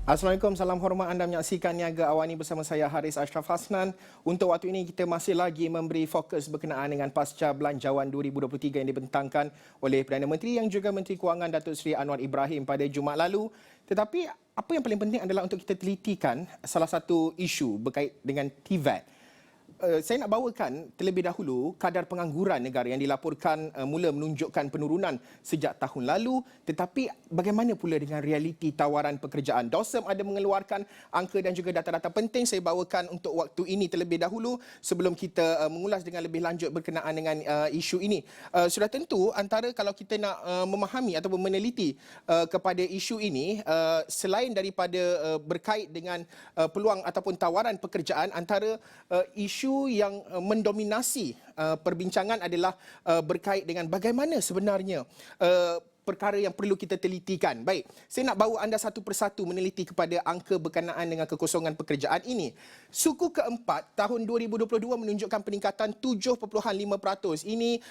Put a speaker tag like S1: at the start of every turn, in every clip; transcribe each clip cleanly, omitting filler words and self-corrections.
S1: Assalamualaikum, salam hormat, anda menyaksikan Niaga Awani bersama saya Haris Ashraf Hasnan. Untuk waktu ini kita masih lagi memberi fokus berkenaan dengan pasca belanjawan 2023 yang dibentangkan oleh Perdana Menteri yang juga Menteri Kewangan Datuk Seri Anwar Ibrahim pada Jumaat lalu. Tetapi apa yang paling penting adalah untuk kita telitikan salah satu isu berkait dengan TVET. Saya nak bawakan terlebih dahulu kadar pengangguran negara yang dilaporkan mula menunjukkan penurunan sejak tahun lalu, tetapi bagaimana pula dengan realiti tawaran pekerjaan? DOSM ada mengeluarkan angka dan juga data-data penting. Saya bawakan untuk waktu ini terlebih dahulu sebelum kita mengulas dengan lebih lanjut berkenaan dengan isu ini. Sudah tentu antara kalau kita nak memahami ataupun meneliti kepada isu ini, selain daripada berkait dengan peluang ataupun tawaran pekerjaan, antara isu yang mendominasi perbincangan adalah berkait dengan bagaimana sebenarnya perkara yang perlu kita telitikan. Baik, saya nak bawa anda satu persatu meneliti kepada angka berkenaan dengan kekosongan pekerjaan ini. Suku keempat tahun 2022 menunjukkan peningkatan 7.5%. Ini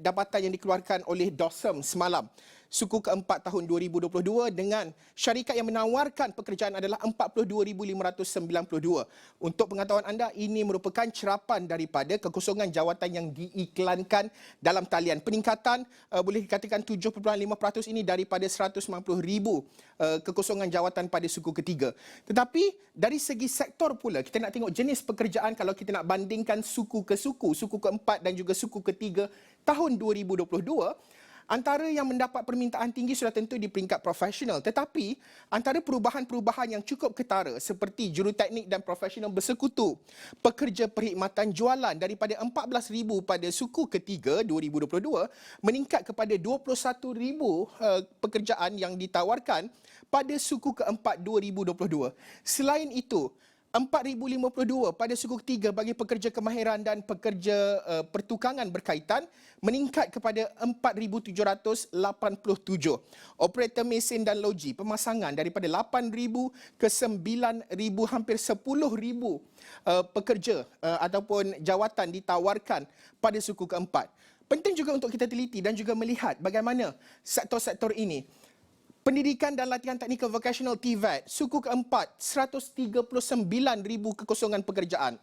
S1: dapatan yang dikeluarkan oleh DOSM semalam. Suku keempat tahun 2022 dengan syarikat yang menawarkan pekerjaan adalah 42,592. Untuk pengetahuan anda, ini merupakan cerapan daripada kekosongan jawatan yang diiklankan dalam talian. Peningkatan boleh dikatakan 7.5% ini daripada 190,000 kekosongan jawatan pada suku ketiga. Tetapi dari segi sektor pula, kita nak tengok jenis pekerjaan kalau kita nak bandingkan suku ke suku, suku keempat dan juga suku ketiga tahun 2022, antara yang mendapat permintaan tinggi sudah tentu di peringkat profesional. Tetapi antara perubahan-perubahan yang cukup ketara seperti juruteknik dan profesional bersekutu, pekerja perkhidmatan jualan daripada 14,000 pada suku ketiga 2022 meningkat kepada 21,000 pekerjaan yang ditawarkan pada suku keempat 2022. Selain itu, 4,052 pada suku ketiga bagi pekerja kemahiran dan pekerja pertukangan berkaitan meningkat kepada 4,787. Operator mesin dan loji pemasangan daripada 8,000 ke 9,000, hampir 10,000 pekerja ataupun jawatan ditawarkan pada suku keempat. Penting juga untuk kita teliti dan juga melihat bagaimana sektor-sektor ini. Pendidikan dan latihan teknikal vocational TVET, suku keempat 139,000 kekosongan pekerjaan.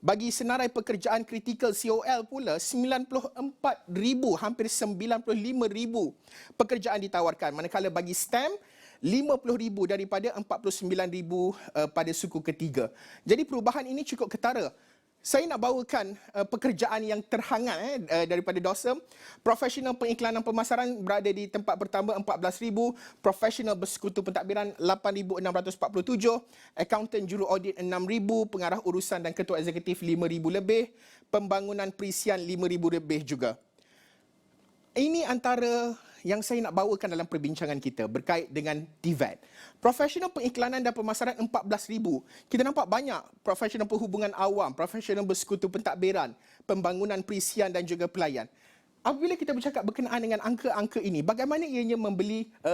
S1: Bagi senarai pekerjaan kritikal COL pula 94,000, hampir 95,000 pekerjaan ditawarkan. Manakala bagi STEM 50,000 daripada 49,000 pada suku ketiga. Jadi perubahan ini cukup ketara. Saya nak bawakan pekerjaan yang terhangat daripada DOSM. Profesional pengiklanan pemasaran berada di tempat pertama 14,000, profesional bersekutu pentadbiran 8,647, akaunten juru audit 6,000, pengarah urusan dan ketua eksekutif 5,000 lebih, pembangunan perisian 5,000 lebih juga. Ini antara yang saya nak bawakan dalam perbincangan kita berkait dengan TVET. Profesional pengiklanan dan pemasaran 14,000. Kita nampak banyak profesional perhubungan awam, profesional bersekutu pentadbiran, pembangunan perisian dan juga pelayan. Apabila kita bercakap berkenaan dengan angka-angka ini, bagaimana ianya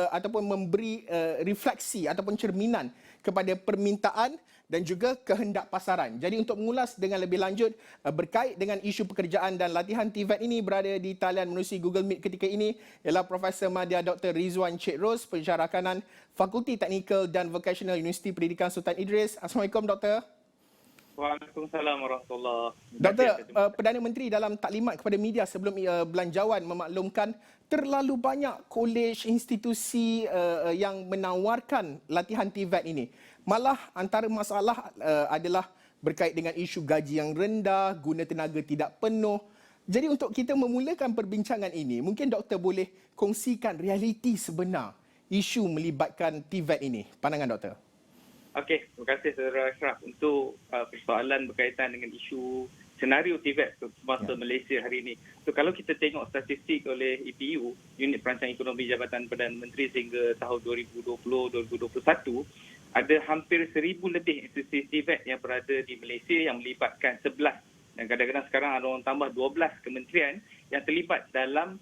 S1: ataupun memberi refleksi ataupun cerminan kepada permintaan dan juga kehendak pasaran. Jadi untuk mengulas dengan lebih lanjut berkait dengan isu pekerjaan dan latihan TVET ini, berada di talian menerusi Google Meet ketika ini ialah Profesor Madya Dr. Rizwan Cik Ros, pensyarah kanan Fakulti Teknikal dan Vocational Universiti Pendidikan Sultan Idris. Assalamualaikum Doktor.
S2: Waalaikumsalam warahmatullahi wabarakatuh.
S1: Doktor, Perdana Menteri dalam taklimat kepada media sebelum belanjawan memaklumkan terlalu banyak kolej, institusi yang menawarkan latihan TVET ini. Malah antara masalah adalah berkait dengan isu gaji yang rendah, guna tenaga tidak penuh. Jadi untuk kita memulakan perbincangan ini, mungkin doktor boleh kongsikan realiti sebenar isu melibatkan TVET ini. Pandangan doktor.
S2: Okey, terima kasih Saudara Ashraf untuk persoalan berkaitan dengan isu senario TVET semasa Malaysia hari ini. So kalau kita tengok statistik oleh EPU, Unit Perancang Ekonomi Jabatan Perdana Menteri sehingga tahun 2020-2021, ada hampir 1,000 lebih institusi TVET yang berada di Malaysia yang melibatkan 11 dan kadang-kadang sekarang ada orang tambah 12 kementerian yang terlibat dalam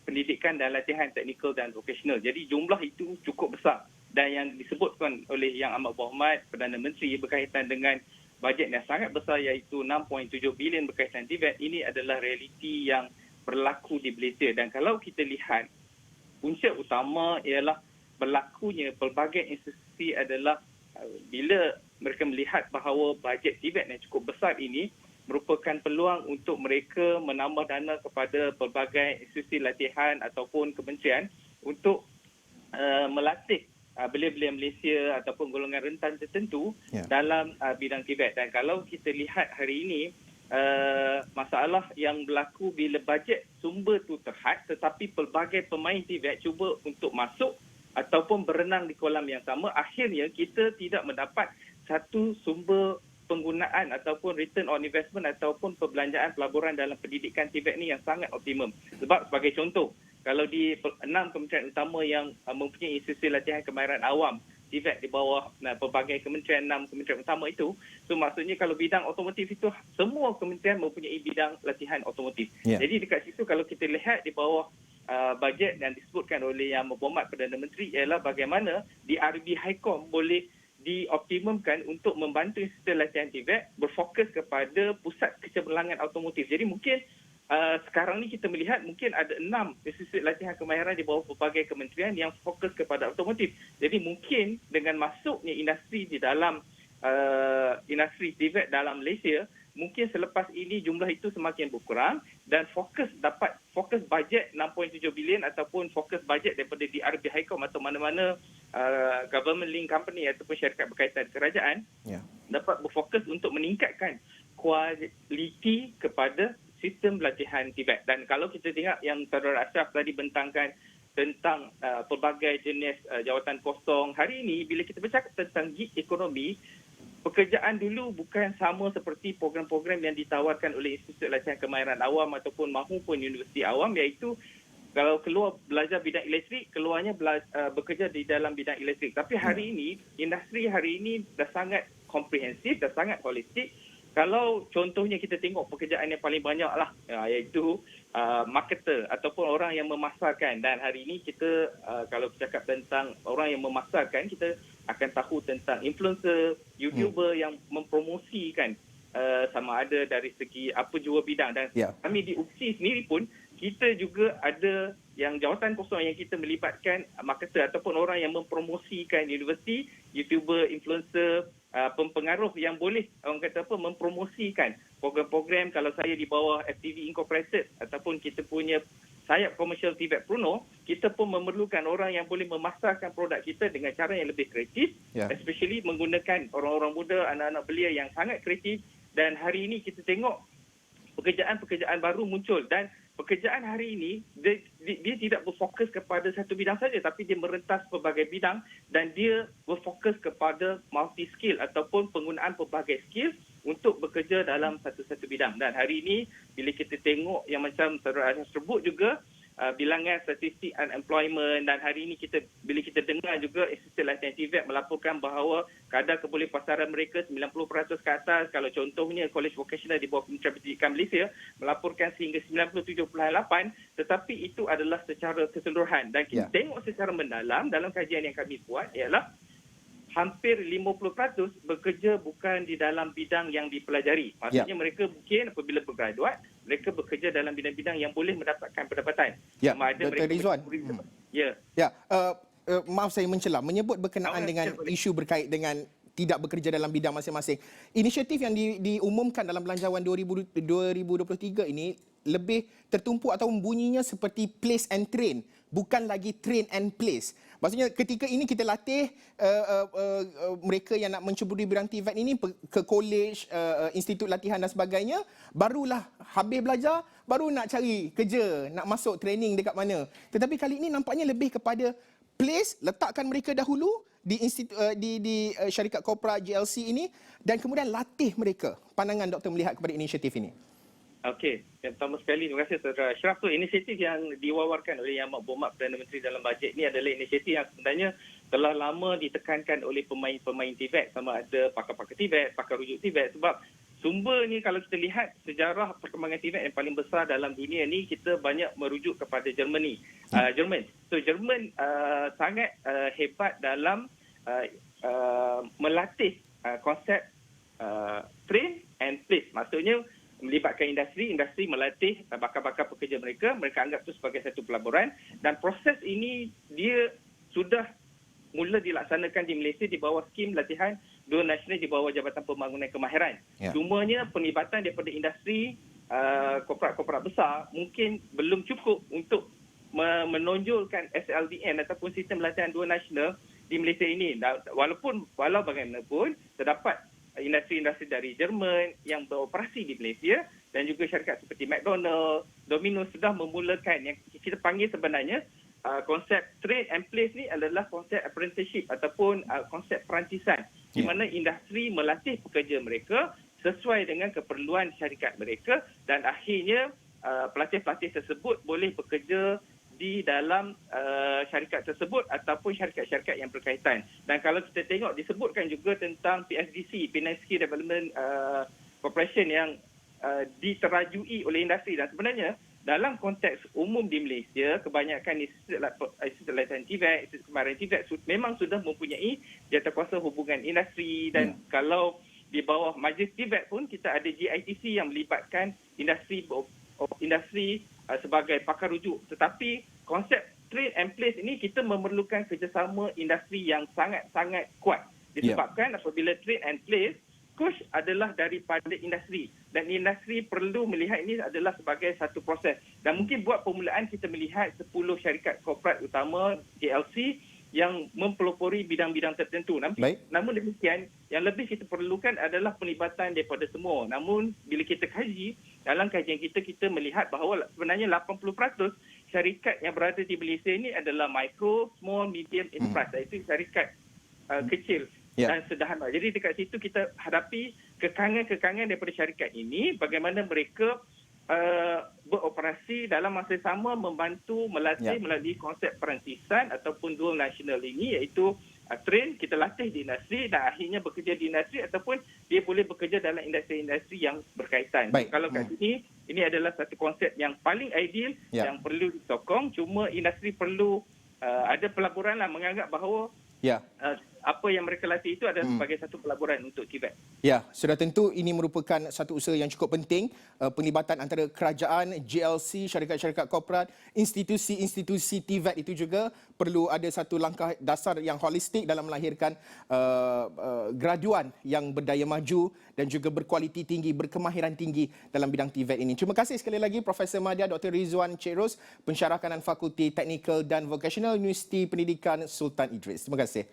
S2: pendidikan dan latihan teknikal dan vocational. Jadi jumlah itu cukup besar. Dan yang disebutkan oleh Yang Amat Berhormat Perdana Menteri berkaitan dengan bajet yang sangat besar iaitu 6.7 bilion berkaitan TVET, ini adalah realiti yang berlaku di Malaysia. Dan kalau kita lihat, punca utama ialah berlakunya pelbagai institusi adalah bila mereka melihat bahawa bajet TVET yang cukup besar ini merupakan peluang untuk mereka menambah dana kepada pelbagai institusi latihan ataupun kementerian untuk melatih belia-belia Malaysia ataupun golongan rentan tertentu dalam bidang TVET. Dan kalau kita lihat hari ini, masalah yang berlaku bila bajet sumber tu terhad tetapi pelbagai pemain TVET cuba untuk masuk ataupun berenang di kolam yang sama, akhirnya kita tidak mendapat satu sumber penggunaan ataupun return on investment ataupun perbelanjaan pelaburan dalam pendidikan TVET ni yang sangat optimum. Sebab sebagai contoh, kalau di 6 kementerian utama yang mempunyai institusi latihan kemahiran awam TVET di bawah pelbagai kementerian, 6 kementerian utama itu, so maksudnya kalau bidang otomotif itu semua kementerian mempunyai bidang latihan otomotif. Jadi dekat situ kalau kita lihat di bawah bajet yang disebutkan oleh Yang Berhormat Perdana Menteri ialah bagaimana DRB Highcom boleh dioptimumkan untuk membantu institusi latihan TVET berfokus kepada pusat kecemerlangan automotif. Jadi mungkin sekarang ni kita melihat mungkin ada 6 institusi latihan kemahiran di bawah pelbagai kementerian yang fokus kepada automotif. Jadi mungkin dengan masuknya industri di dalam industri TVET dalam Malaysia, mungkin selepas ini jumlah itu semakin berkurang dan fokus bajet 6.7 bilion ataupun fokus bajet daripada DRB Highcom atau mana-mana government link company ataupun syarikat berkaitan kerajaan dapat berfokus untuk meningkatkan kualiti kepada sistem latihan TVET. Dan kalau kita tengok yang Saudara Ashraf tadi bentangkan tentang pelbagai jenis jawatan kosong, hari ini bila kita bercakap tentang gig ekonomi, pekerjaan dulu bukan sama seperti program-program yang ditawarkan oleh Institut Latihan Kemahiran Awam ataupun mahupun universiti awam, iaitu kalau keluar belajar bidang elektrik, keluarnya bekerja di dalam bidang elektrik. Tapi hari ini, industri hari ini dah sangat komprehensif, dah sangat holistik. Kalau contohnya kita tengok pekerjaan yang paling banyak lah, iaitu marketer ataupun orang yang memasarkan. Dan hari ini kita kalau bercakap tentang orang yang memasarkan, kita akan tahu tentang influencer, YouTuber yang mempromosikan sama ada dari segi apa jua bidang. Dan kami di UPSI sendiri pun, kita juga ada yang jawatan kosong yang kita melibatkan marketer ataupun orang yang mempromosikan universiti, YouTuber, influencer, pempengaruh yang boleh orang kata apa mempromosikan program-program. Kalau saya di bawah FTV Incorporated ataupun kita punya sayap komersial TVET Pruno, kita pun memerlukan orang yang boleh memasarkan produk kita dengan cara yang lebih kreatif, especially menggunakan orang-orang muda, anak-anak belia yang sangat kreatif. Dan hari ini kita tengok pekerjaan-pekerjaan baru muncul, dan pekerjaan hari ini dia tidak berfokus kepada satu bidang saja, tapi dia merentas pelbagai bidang dan dia berfokus kepada multi skill ataupun penggunaan pelbagai skill untuk bekerja dalam satu-satu bidang. Dan hari ini bila kita tengok yang macam Saudara Ashraf sebut juga bilangan statistik unemployment, dan hari ini bila kita dengar juga Institut Latihan TVET melaporkan bahawa kadar kebolehpasaran mereka 90% ke atas. Kalau contohnya College Vocational di bawah Kementerian Pendidikan Malaysia melaporkan sehingga 97.8, tetapi itu adalah secara keseluruhan. Dan kita tengok secara mendalam dalam kajian yang kami buat ialah hampir 50% bekerja bukan di dalam bidang yang dipelajari. Maksudnya mereka mungkin apabila bergraduat, mereka bekerja dalam bidang-bidang yang boleh mendapatkan pendapatan.
S1: Sama ada Dr. Rizwan. Maaf saya mencela, menyebut berkenaan dengan isu berkait dengan tidak bekerja dalam bidang masing-masing. Inisiatif yang diumumkan dalam Belanjawan 2023 ini lebih tertumpu atau bunyinya seperti place and train, bukan lagi train and place. Maksudnya ketika ini kita latih mereka yang nak menceburi bidang TVET ini ke college, institut latihan dan sebagainya, barulah habis belajar, baru nak cari kerja, nak masuk training dekat mana. Tetapi kali ini nampaknya lebih kepada place, letakkan mereka dahulu di syarikat korporat GLC ini dan kemudian latih mereka. Pandangan doktor melihat kepada inisiatif ini? Okey,
S2: yang pertama sekali terima kasih Saudara Ashraf. So, inisiatif yang diwawarkan oleh Yang Berhormat Perdana Menteri dalam bajet ini adalah inisiatif yang sebenarnya telah lama ditekankan oleh pemain-pemain TVET, sama ada pakar-pakar TVET, pakar rujuk TVET. Sebab sumber ni kalau kita lihat sejarah perkembangan TVET yang paling besar dalam dunia ni, kita banyak merujuk kepada Jerman. So Jerman sangat hebat dalam melatih konsep train and place. Maksudnya melibatkan industri melatih bakar-bakar pekerja mereka anggap itu sebagai satu pelaburan, dan proses ini dia sudah mula dilaksanakan di Malaysia di bawah skim latihan dual nasional di bawah Jabatan Pembangunan Kemahiran.
S1: Ya.
S2: Cumanya penglibatan daripada industri korporat-korporat besar mungkin belum cukup untuk menonjolkan SLDN ataupun sistem latihan dual nasional di Malaysia ini. Walau bagaimanapun terdapat industri-industri dari Jerman yang beroperasi di Malaysia dan juga syarikat seperti McDonald, Domino's sudah memulakan yang kita panggil sebenarnya konsep trade and place ni adalah konsep apprenticeship ataupun konsep perantisan di mana industri melatih pekerja mereka sesuai dengan keperluan syarikat mereka dan akhirnya pelatih-pelatih tersebut boleh bekerja di dalam syarikat tersebut ataupun syarikat-syarikat yang berkaitan. Dan kalau kita tengok disebutkan juga tentang PSDC, Penang Skill Development Corporation yang diterajui oleh industri dan sebenarnya dalam konteks umum di Malaysia, kebanyakan institut latihan TVET, institut kemahiran TVET memang sudah mempunyai jawatankuasa hubungan industri dan kalau di bawah majlis TVET pun kita ada GITC yang melibatkan industri sebagai pakar rujuk. Tetapi konsep trade and place ini kita memerlukan kerjasama industri yang sangat-sangat kuat. Disebabkan apabila trade and place, coach adalah daripada industri. Dan industri perlu melihat ini adalah sebagai satu proses. Dan mungkin buat permulaan kita melihat 10 syarikat korporat utama JLC yang mempelopori bidang-bidang tertentu. Namun demikian, yang lebih kita perlukan adalah pelibatan daripada semua. Namun bila kita kaji, dalam kajian kita melihat bahawa sebenarnya 80% syarikat yang berada di Malaysia ini adalah micro, small, medium enterprise. Iaitu syarikat kecil dan sederhana. Jadi dekat situ kita hadapi kekangan-kekangan daripada syarikat ini, bagaimana mereka beroperasi dalam masa sama membantu melatih melalui konsep perantisan ataupun dual national ini iaitu train, kita latih di industri dan akhirnya bekerja di industri ataupun dia boleh bekerja dalam industri-industri yang berkaitan. Kalau kat sini, ini adalah satu konsep yang paling ideal yang perlu disokong. Cuma industri perlu ada pelaburan lah menganggap bahawa apa yang mereka latih itu adalah sebagai satu pelaburan untuk TVET.
S1: Ya, sudah tentu ini merupakan satu usaha yang cukup penting, penglibatan antara kerajaan, JLC, syarikat-syarikat korporat, institusi-institusi TVET itu juga perlu ada satu langkah dasar yang holistik dalam melahirkan graduan yang berdaya maju dan juga berkualiti tinggi, berkemahiran tinggi dalam bidang TVET ini. Terima kasih sekali lagi Profesor Madya Dr. Rizwan Cik Ros, Pensyarah Kanan Fakulti Teknikal dan Vocational Universiti Pendidikan Sultan Idris. Terima kasih.